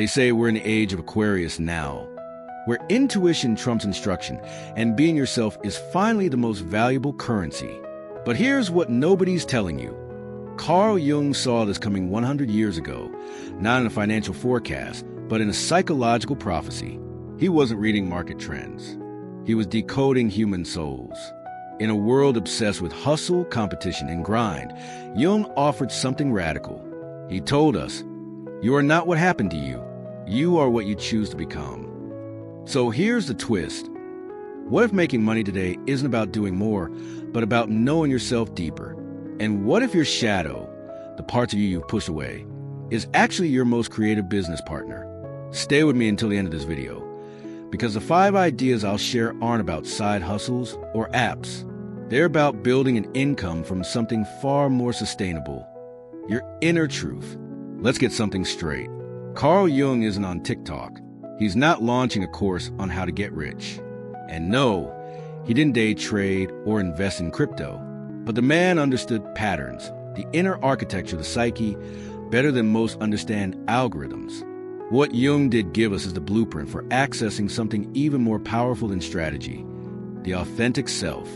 They say we're in the age of Aquarius now, where intuition trumps instruction, and being yourself is finally the most valuable currency. But here's what nobody's telling you. Carl Jung saw this coming 100 years ago, not in a financial forecast, but in a psychological prophecy. He wasn't reading market trends. He was decoding human souls. In a world obsessed with hustle, competition, and grind, Jung offered something radical. He told us, "You are not what happened to you. You are what you choose to become." So here's the twist. What if making money today isn't about doing more, but about knowing yourself deeper? And what if your shadow, the parts of you you've pushed away, is actually your most creative business partner? Stay with me until the end of this video, because the 5 ideas I'll share aren't about side hustles or apps. They're about building an income from something far more sustainable, your inner truth. Let's get something straight. Carl Jung isn't on TikTok. He's not launching a course on how to get rich. And no, he didn't day trade or invest in crypto. But the man understood patterns, the inner architecture of the psyche, better than most understand algorithms. What Jung did give us is the blueprint for accessing something even more powerful than strategy, the authentic self.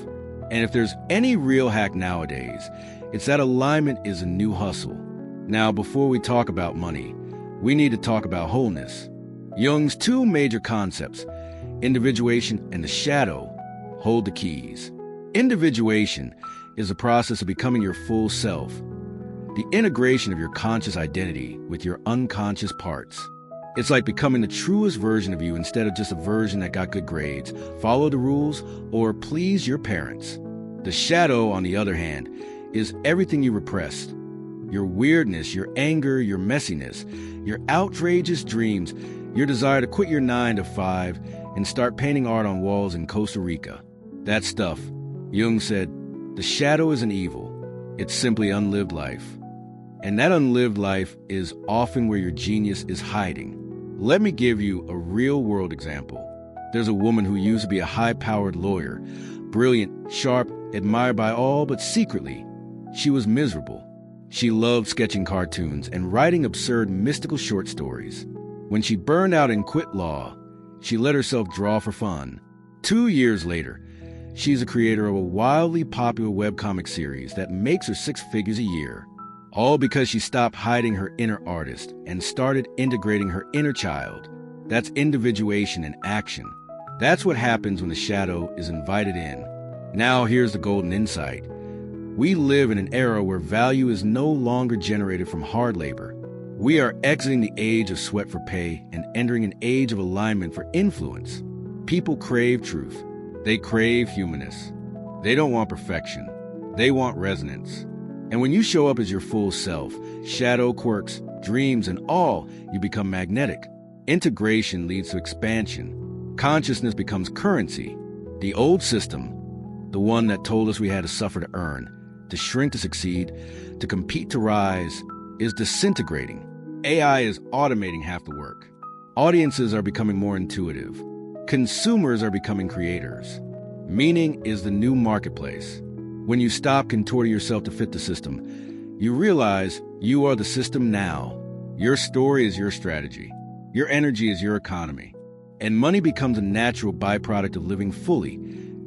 And if there's any real hack nowadays, it's that alignment is a new hustle. Now, before we talk about money, we need to talk about wholeness. Jung's 2 major concepts, individuation and the shadow, hold the keys. Individuation is the process of becoming your full self, the integration of your conscious identity with your unconscious parts. It's like becoming the truest version of you instead of just a version that got good grades, followed the rules, or pleased your parents. The shadow, on the other hand, is everything you repressed. Your weirdness, your anger, your messiness, your outrageous dreams, your desire to quit your 9 to 5 and start painting art on walls in Costa Rica. That stuff, Jung said, the shadow isn't evil. It's simply unlived life. And that unlived life is often where your genius is hiding. Let me give you a real-world example. There's a woman who used to be a high-powered lawyer, brilliant, sharp, admired by all, but secretly, she was miserable. She loved sketching cartoons and writing absurd mystical short stories. When she burned out and quit law, she let herself draw for fun. 2 years later, she's a creator of a wildly popular webcomic series that makes her 6 figures a year. All because she stopped hiding her inner artist and started integrating her inner child. That's individuation in action. That's what happens when the shadow is invited in. Now here's the golden insight. We live in an era where value is no longer generated from hard labor. We are exiting the age of sweat for pay and entering an age of alignment for influence. People crave truth. They crave humanness. They don't want perfection. They want resonance. And when you show up as your full self, shadow, quirks, dreams, and all, you become magnetic. Integration leads to expansion. Consciousness becomes currency. The old system, the one that told us we had to suffer to earn, to shrink to succeed, to compete to rise, is disintegrating. AI is automating half the work. Audiences are becoming more intuitive. Consumers are becoming creators. Meaning is the new marketplace. When you stop contorting yourself to fit the system, you realize you are the system now. Your story is your strategy. Your energy is your economy. And money becomes a natural byproduct of living fully,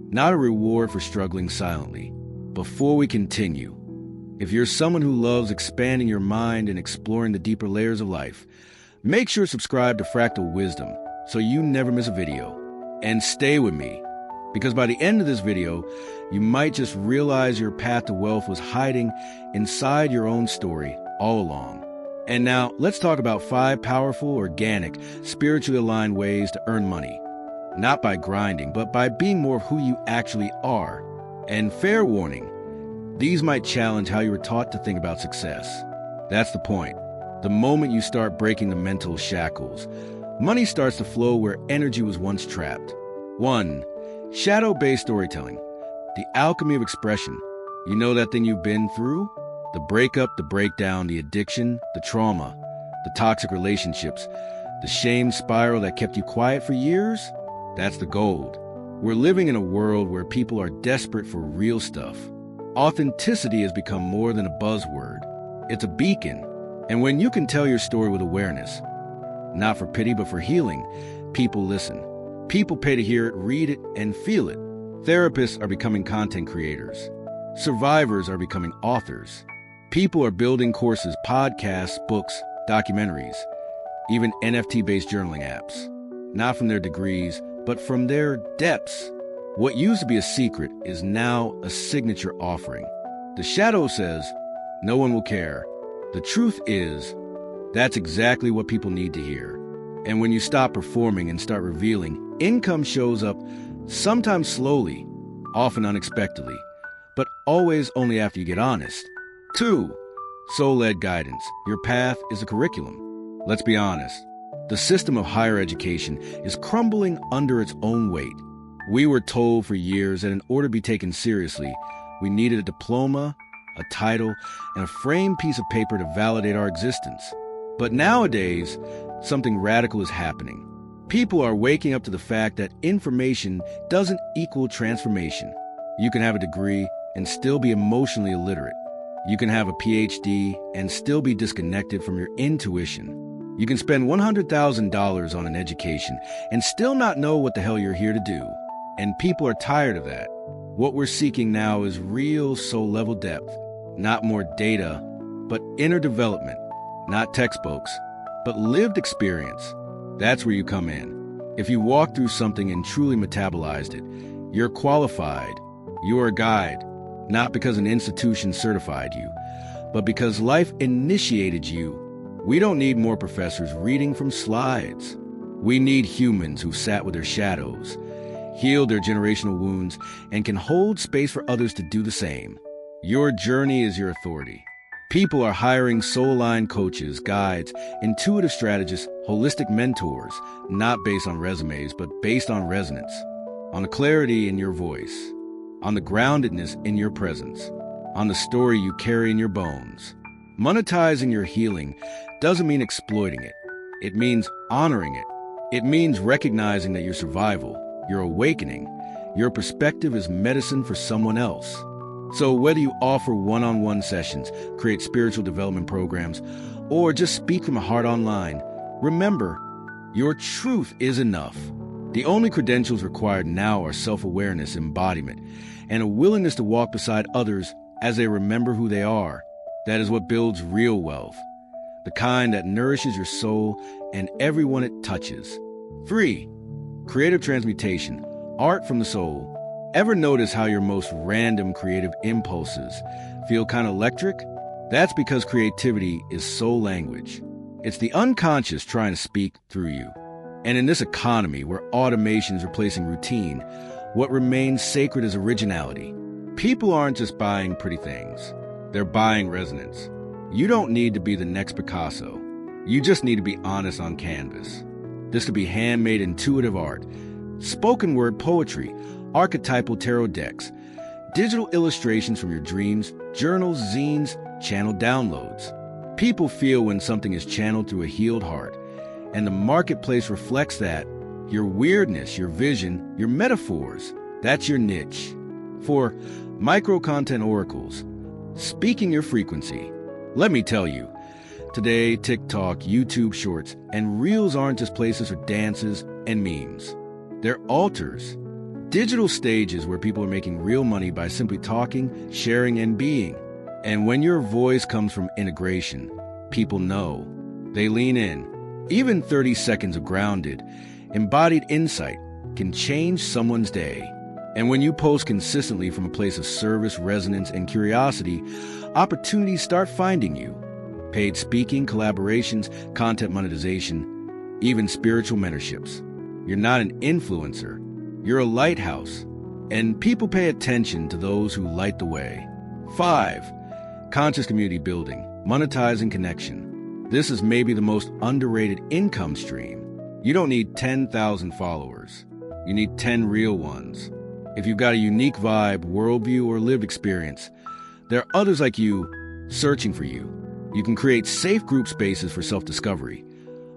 not a reward for struggling silently. Before we continue, if you're someone who loves expanding your mind and exploring the deeper layers of life, make sure to subscribe to Fractal Wisdom so you never miss a video. And stay with me, because by the end of this video, you might just realize your path to wealth was hiding inside your own story all along. And now, let's talk about 5 powerful, organic, spiritually aligned ways to earn money. Not by grinding, but by being more of who you actually are. And fair warning, these might challenge how you were taught to think about success. That's the point. The moment you start breaking the mental shackles, money starts to flow where energy was once trapped. 1. Shadow-based storytelling. The alchemy of expression. You know that thing you've been through? The breakup, the breakdown, the addiction, the trauma, the toxic relationships, the shame spiral that kept you quiet for years? That's the gold. We're living in a world where people are desperate for real stuff. Authenticity has become more than a buzzword. It's a beacon. And when you can tell your story with awareness, Not for pity, but for healing. People listen. People pay to hear it, read it, and feel it. Therapists are becoming content creators. Survivors are becoming authors. People are building courses, podcasts, books, documentaries, even NFT-based journaling apps. Not from their degrees, but from their depths. What used to be a secret is now a signature offering. The shadow says, no one will care. The truth is, that's exactly what people need to hear. And when you stop performing and start revealing, income shows up, sometimes slowly, often unexpectedly, but always only after you get honest. 2. Soul-led guidance. Your path is a curriculum. Let's be honest. The system of higher education is crumbling under its own weight. We were told for years that in order to be taken seriously, we needed a diploma, a title, and a framed piece of paper to validate our existence. But nowadays, something radical is happening. People are waking up to the fact that information doesn't equal transformation. You can have a degree and still be emotionally illiterate. You can have a PhD and still be disconnected from your intuition. You can spend $100,000 on an education and still not know what the hell you're here to do. And people are tired of that. What we're seeking now is real soul-level depth. Not more data, but inner development. Not textbooks, but lived experience. That's where you come in. If you walk through something and truly metabolized it, you're qualified. You're a guide, not because an institution certified you, but because life initiated you. We don't need more professors reading from slides. We need humans who sat with their shadows, healed their generational wounds, and can hold space for others to do the same. Your journey is your authority. People are hiring soul-aligned coaches, guides, intuitive strategists, holistic mentors, not based on resumes, but based on resonance, on the clarity in your voice, on the groundedness in your presence, on the story you carry in your bones. Monetizing your healing doesn't mean exploiting it. It means honoring it. It means recognizing that your survival, your awakening, your perspective is medicine for someone else. So whether you offer one-on-one sessions, create spiritual development programs, or just speak from a heart online, remember, your truth is enough. The only credentials required now are self-awareness, embodiment, and a willingness to walk beside others as they remember who they are. That is what builds real wealth, the kind that nourishes your soul and everyone it touches. 3. Creative transmutation, art from the soul. Ever notice how your most random creative impulses feel kind of electric? That's because creativity is soul language. It's the unconscious trying to speak through you. And in this economy where automation is replacing routine, what remains sacred is originality. People aren't just buying pretty things. They're buying resonance. You don't need to be the next Picasso. You just need to be honest on canvas. This could be handmade intuitive art, spoken word poetry, archetypal tarot decks, digital illustrations from your dreams, journals, zines, channel downloads. People feel when something is channeled through a healed heart, and the marketplace reflects that. Your weirdness, your vision, your metaphors, that's your niche. 4. Micro-content oracles, speaking your frequency. Let me tell you, today TikTok, YouTube Shorts, and Reels aren't just places for dances and memes. They're altars. Digital stages where people are making real money by simply talking, sharing, and being. And when your voice comes from integration, people know. They lean in. Even 30 seconds of grounded, embodied insight can change someone's day. And when you post consistently from a place of service, resonance, and curiosity, opportunities start finding you. Paid speaking, collaborations, content monetization, even spiritual mentorships. You're not an influencer. You're a lighthouse, and people pay attention to those who light the way. 5. Conscious community building, monetizing connection. This is maybe the most underrated income stream. You don't need 10,000 followers. You need 10 real ones. If you've got a unique vibe, worldview, or lived experience, there are others like you searching for you. You can create safe group spaces for self-discovery.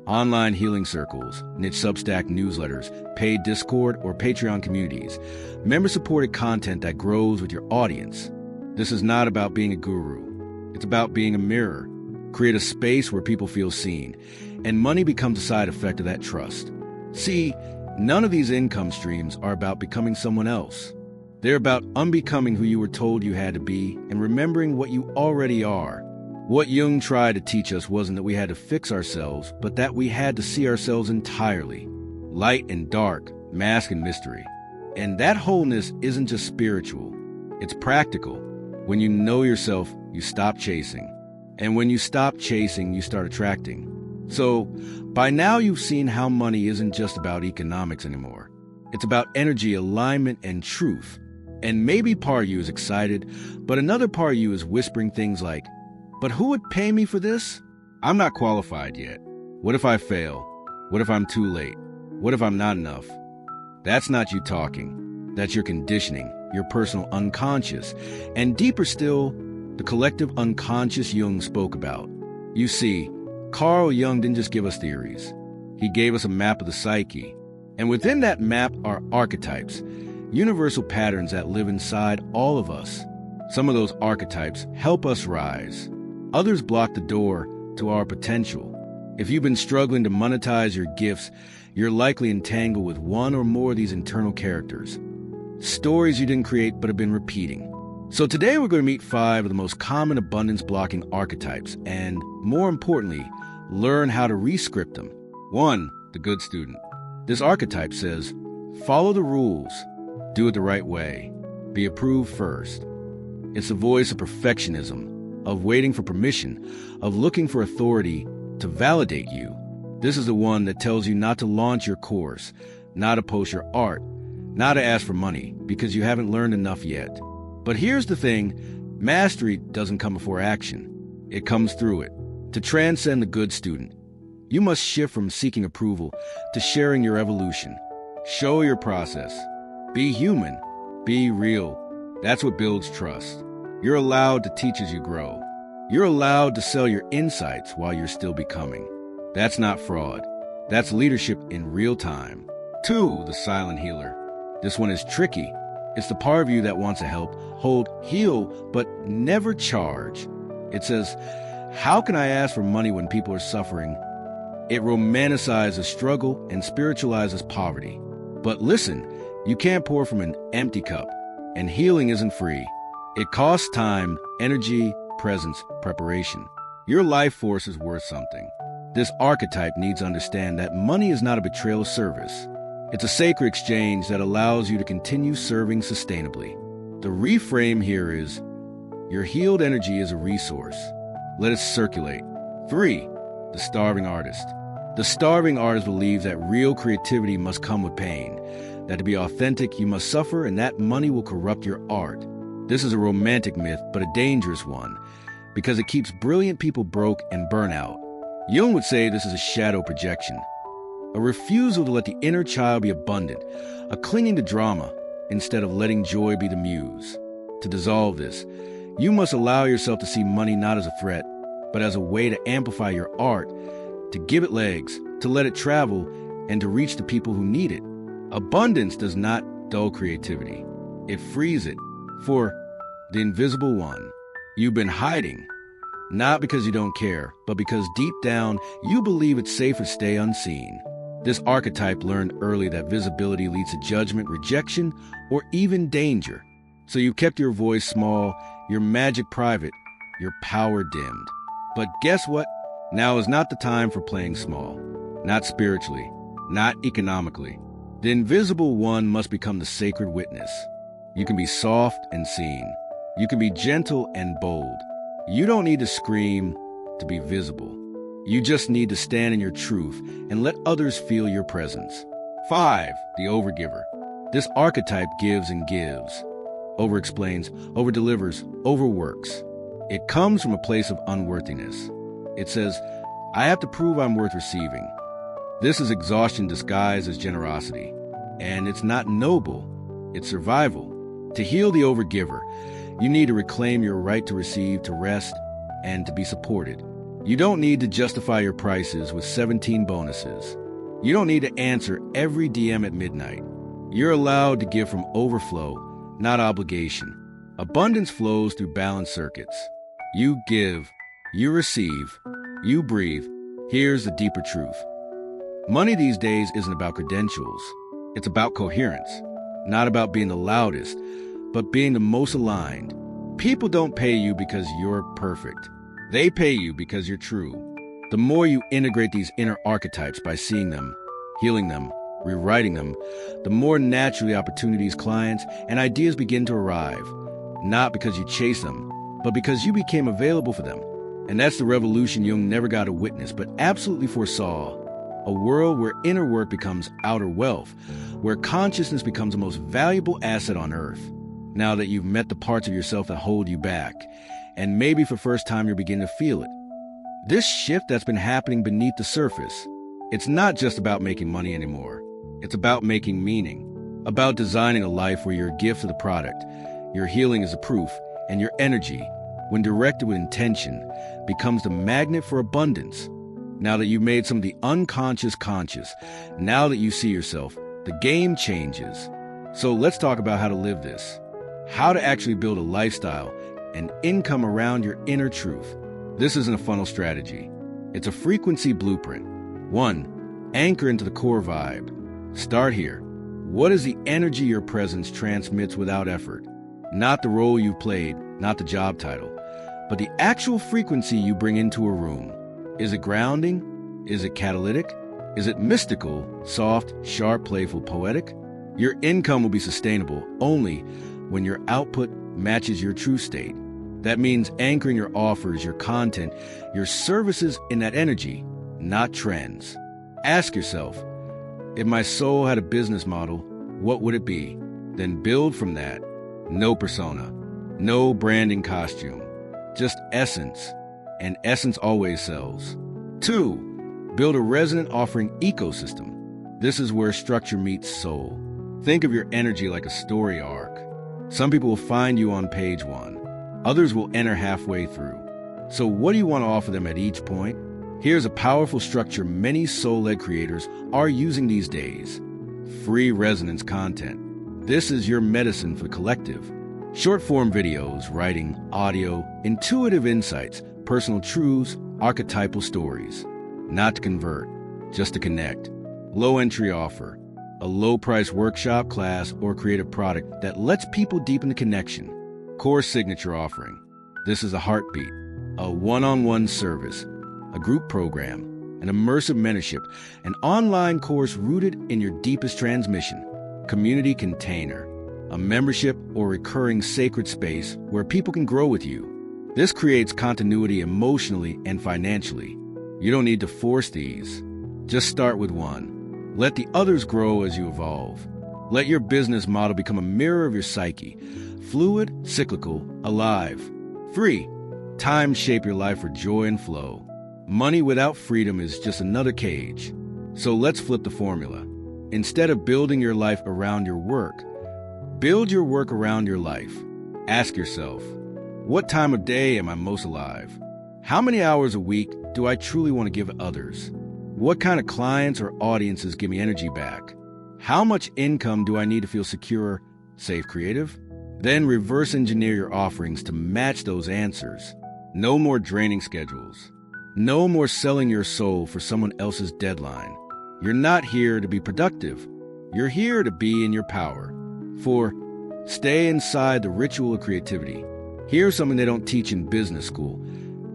Online healing circles, niche Substack newsletters, paid Discord or Patreon communities, member-supported content that grows with your audience. This is not about being a guru. It's about being a mirror. Create a space where people feel seen. and money becomes a side effect of that trust. See, none of these income streams are about becoming someone else. They're about unbecoming who you were told you had to be and remembering what you already are. What Jung tried to teach us wasn't that we had to fix ourselves, but that we had to see ourselves entirely. Light and dark, mask and mystery. And that wholeness isn't just spiritual. It's practical. When you know yourself, you stop chasing. And when you stop chasing, you start attracting. So, by now you've seen how money isn't just about economics anymore. It's about energy, alignment, and truth. And maybe part of you is excited, but another part of you is whispering things like, "But who would pay me for this? I'm not qualified yet. What if I fail? What if I'm too late? What if I'm not enough?" That's not you talking. That's your conditioning, your personal unconscious, and deeper still, the collective unconscious Jung spoke about. You see, Carl Jung didn't just give us theories. He gave us a map of the psyche. And within that map are archetypes, universal patterns that live inside all of us. Some of those archetypes help us rise. Others block the door to our potential. If you've been struggling to monetize your gifts, you're likely entangled with one or more of these internal characters. Stories you didn't create but have been repeating. So today we're going to meet 5 of the most common abundance-blocking archetypes and, more importantly, learn how to re-script them. 1. The good student. This archetype says, follow the rules, do it the right way, be approved first. It's the voice of perfectionism, of waiting for permission, of looking for authority to validate you. This is the one that tells you not to launch your course, not to post your art, not to ask for money because you haven't learned enough yet. But here's the thing, mastery doesn't come before action. It comes through it. To transcend the good student, you must shift from seeking approval to sharing your evolution. Show your process. Be human. Be real. That's what builds trust. You're allowed to teach as you grow. You're allowed to sell your insights while you're still becoming. That's not fraud. That's leadership in real time. 2. The silent healer. This one is tricky. It's the part of you that wants to help, hold, heal, but never charge. It says, how can I ask for money when people are suffering? It romanticizes struggle and spiritualizes poverty. But listen, you can't pour from an empty cup, and healing isn't free. It costs time, energy, presence, preparation. Your life force is worth something. This archetype needs to understand that money is not a betrayal of service. It's a sacred exchange that allows you to continue serving sustainably. The reframe here is, your healed energy is a resource. Let it circulate. 3. The starving artist. The starving artist believes that real creativity must come with pain, that to be authentic you must suffer and that money will corrupt your art. This is a romantic myth, but a dangerous one, because it keeps brilliant people broke and burn out. Jung would say this is a shadow projection, a refusal to let the inner child be abundant, a clinging to drama instead of letting joy be the muse. To dissolve this, you must allow yourself to see money not as a threat, but as a way to amplify your art, to give it legs, to let it travel, and to reach the people who need it. Abundance does not dull creativity. It frees it. For the invisible one, you've been hiding, not because you don't care, but because deep down you believe it's safer to stay unseen. This archetype learned early that visibility leads to judgment, rejection, or even danger. So you kept your voice small, your magic private, your power dimmed. But guess what? Now is not the time for playing small. Not spiritually, not economically. The invisible one must become the sacred witness. You can be soft and seen. You can be gentle and bold. You don't need to scream to be visible. You just need to stand in your truth and let others feel your presence. 5. The overgiver. This archetype gives and gives. Over-explains, over-delivers, overworks. It comes from a place of unworthiness. It says, I have to prove I'm worth receiving. This is exhaustion disguised as generosity. And it's not noble, it's survival. To heal the overgiver, you need to reclaim your right to receive, to rest, and to be supported. You don't need to justify your prices with 17 bonuses. You don't need to answer every DM at midnight. You're allowed to give from overflow, not obligation. Abundance flows through balanced circuits. You give, you receive, you breathe, Here's the deeper truth. Money these days isn't about credentials. It's about coherence. Not about being the loudest, but being the most aligned. People don't pay you because you're perfect. They pay you because you're true. The more you integrate these inner archetypes by seeing them, healing them, rewriting them, the more naturally opportunities, clients, and ideas begin to arrive. Not because you chase them, but because you became available for them. And that's the revolution Jung never got to witness, but absolutely foresaw. A world where inner work becomes outer wealth, where consciousness becomes the most valuable asset on earth. Now that you've met the parts of yourself that hold you back, and maybe for the first time you're beginning to feel it. This shift that's been happening beneath the surface, it's not just about making money anymore. It's about making meaning, about designing a life where you're a gift to the product, your healing is a proof, and your energy, when directed with intention, becomes the magnet for abundance. Now that you've made some of the unconscious conscious, now that you see yourself, the game changes. So let's talk about how to live this. How to actually build a lifestyle and income around your inner truth. This isn't a funnel strategy. It's a frequency blueprint. 1. Anchor into the core vibe. Start here. What is the energy your presence transmits without effort? Not the role you've played, not the job title, but the actual frequency you bring into a room. Is it grounding? Is it catalytic? Is it mystical, soft, sharp, playful, poetic? Your income will be sustainable only when your output matches your true state. That means anchoring your offers, your content, your services in that energy, not trends. Ask yourself, if my soul had a business model, what would it be? Then build from that. No persona, no branding costume, just essence. And essence always sells. 2. Build a resonant offering ecosystem. This is where structure meets soul. Think of your energy like a story arc. Some people will find you on page 1. Others will enter halfway through. So what do you want to offer them at each point? Here's a powerful structure many soul-led creators are using these days. Free resonance content. This is your medicine for the collective. Short-form videos, writing, audio, intuitive insights, personal truths, archetypal stories. Not to convert, just to connect. Low entry offer, a low price workshop, class, or creative product that lets people deepen the connection. Core signature offering. This is a heartbeat, a one-on-one service, a group program, an immersive mentorship, an online course rooted in your deepest transmission. Community container, a membership or recurring sacred space where people can grow with you. This creates continuity emotionally and financially. You don't need to force these. Just start with one. Let the others grow as you evolve. Let your business model become a mirror of your psyche. Fluid, cyclical, alive. 3. Time shape your life for joy and flow. Money without freedom is just another cage. So let's flip the formula. Instead of building your life around your work, build your work around your life. Ask yourself, what time of day am I most alive? How many hours a week do I truly want to give others? What kind of clients or audiences give me energy back? How much income do I need to feel secure, safe, creative? Then reverse engineer your offerings to match those answers. No more draining schedules. No more selling your soul for someone else's deadline. You're not here to be productive. You're here to be in your power. 4. Stay inside the ritual of creativity. Here's something they don't teach in business school.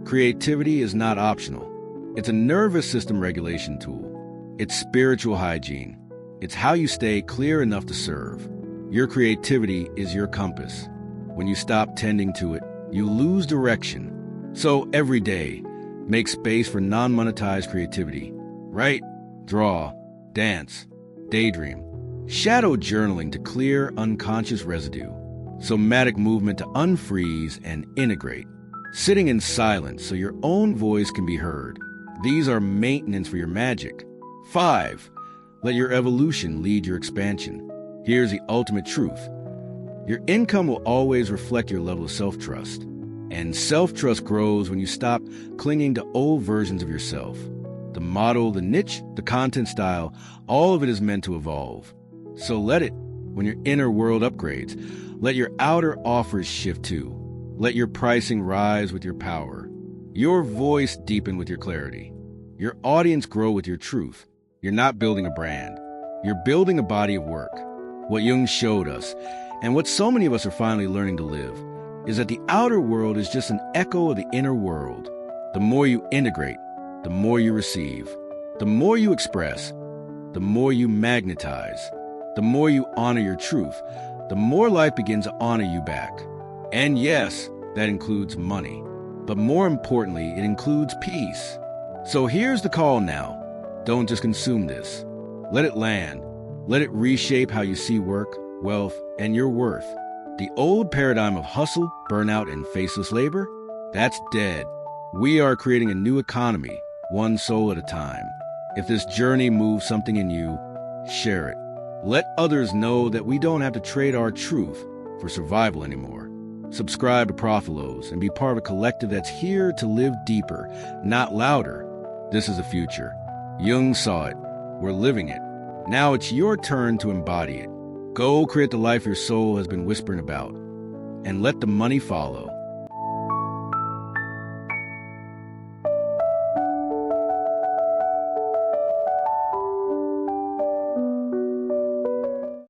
Creativity is not optional. It's a nervous system regulation tool. It's spiritual hygiene. It's how you stay clear enough to serve. Your creativity is your compass. When you stop tending to it, you lose direction. So every day, make space for non-monetized creativity. Write, draw, dance, daydream. Shadow journaling to clear unconscious residue. Somatic movement to unfreeze and integrate. Sitting in silence so your own voice can be heard. These are maintenance for your magic. 5. Let your evolution lead your expansion. Here's the ultimate truth. Your income will always reflect your level of self-trust. And self-trust grows when you stop clinging to old versions of yourself. The model, the niche, the content style, all of it is meant to evolve. So let it. When your inner world upgrades, let your outer offers shift too. Let your pricing rise with your power. Your voice deepen with your clarity. Your audience grow with your truth. You're not building a brand. You're building a body of work. What Jung showed us, and what so many of us are finally learning to live, is that the outer world is just an echo of the inner world. The more you integrate, the more you receive. The more you express, the more you magnetize. The more you honor your truth, the more life begins to honor you back. And yes, that includes money. But more importantly, it includes peace. So here's the call now. Don't just consume this. Let it land. Let it reshape how you see work, wealth, and your worth. The old paradigm of hustle, burnout, and faceless labor, that's dead. We are creating a new economy, one soul at a time. If this journey moves something in you, share it. Let others know that we don't have to trade our truth for survival anymore. Subscribe to Profilos and be part of a collective that's here to live deeper, not louder. This is the future. Jung saw it. We're living it. Now it's your turn to embody it. Go create the life your soul has been whispering about, and let the money follow.